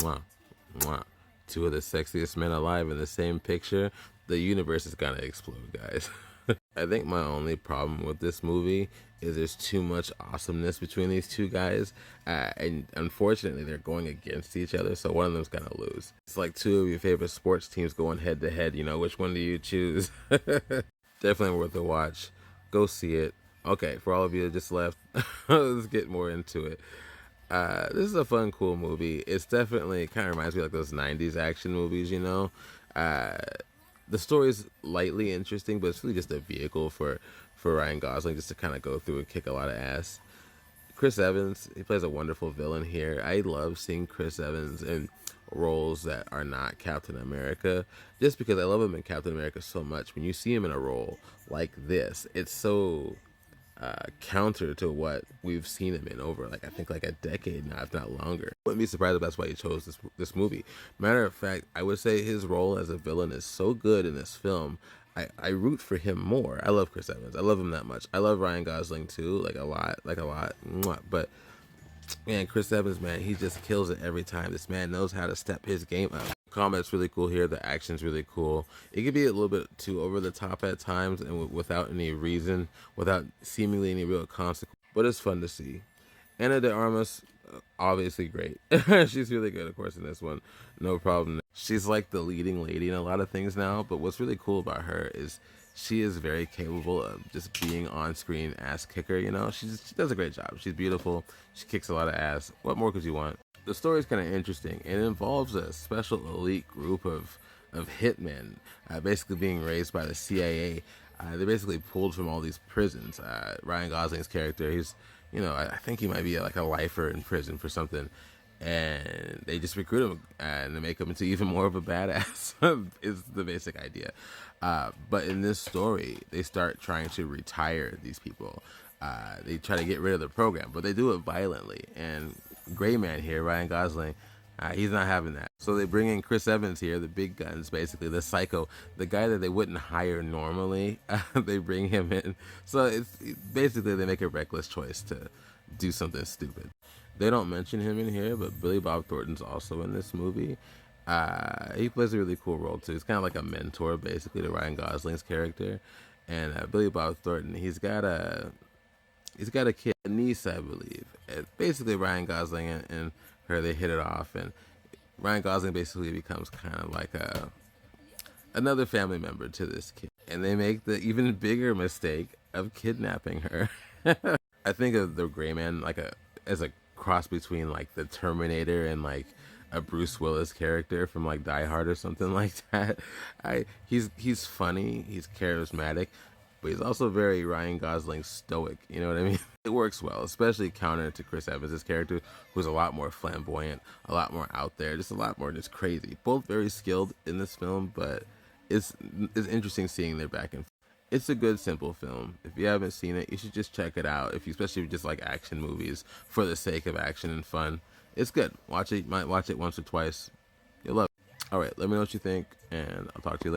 Mwah. Mwah. Two of the sexiest men alive in the same picture. The universe is gonna explode, guys. I think my only problem with this movie is there's too much awesomeness between these two guys, and unfortunately they're going against each other, so one of them's gonna lose. It's like two of your favorite sports teams going head to head. You know, which one do you choose? Definitely worth a watch. Go see it. Okay, for all of you that just left, let's get more into it. This is a fun, cool movie. It's definitely kind of reminds me of like those '90s action movies, you know. Uh, the story's lightly interesting, but it's really just a vehicle for Ryan Gosling just to kind of go through and kick a lot of ass. Chris Evans, he plays a wonderful villain here. I love seeing Chris Evans in roles that are not Captain America, just because I love him in Captain America so much. When you see him in a role like this, it's so counter to what we've seen him in over like I think like a decade now, if not longer. Wouldn't be surprised if that's why he chose this movie. Matter of fact, I would say his role as a villain is so good in this film. I root for him more. I love Chris Evans. I love him that much. I love Ryan Gosling too, like a lot, like a lot. Mwah. But man, Chris Evans, man, he just kills it every time. This man knows how to step his game up. Combat's really cool here. The action's really cool. It could be a little bit too over the top at times and without any reason, without seemingly any real consequence. But it's fun to see. Anna de Armas, obviously great. She's really good, of course, in this one. No problem. She's like the leading lady in a lot of things now. But what's really cool about her is she is very capable of just being on screen ass kicker. You know, she does a great job. She's beautiful. She kicks a lot of ass. What more could you want? The story is kind of interesting. It involves a special elite group of hitmen, basically being raised by the CIA. They're basically pulled from all these prisons. Ryan Gosling's character, he's, you know, I think he might be like a lifer in prison for something, and they just recruit him and they make him into even more of a badass. Is the basic idea. But in this story, they start trying to retire these people. They try to get rid of the program, but they do it violently. And Gray Man here, Ryan Gosling, he's not having that. So they bring in Chris Evans here, the big guns, basically the psycho, the guy that they wouldn't hire normally. They bring him in. So it's basically they make a reckless choice to do something stupid. They don't mention him in here, but Billy Bob Thornton's also in this movie. He plays a really cool role too. He's kind of like a mentor, basically, to Ryan Gosling's character. And Billy Bob Thornton, he's got a kid, a niece, I believe. And basically, Ryan Gosling and her, they hit it off, and Ryan Gosling basically becomes kind of like another family member to this kid. And they make the even bigger mistake of kidnapping her. I think of the Gray Man like as a cross between like the Terminator and like a Bruce Willis character from like Die Hard or something like that. He's funny, he's charismatic, but he's also very Ryan Gosling stoic. You know what I mean? It works well, especially counter to Chris Evans' character, who's a lot more flamboyant, a lot more out there, just a lot more just crazy. Both very skilled in this film, but it's interesting seeing their back and forth. It's a good, simple film. If you haven't seen it, you should just check it out. Especially if you just like action movies for the sake of action and fun, it's good. Watch it. You might watch it once or twice. You'll love it. All right, let me know what you think, and I'll talk to you later.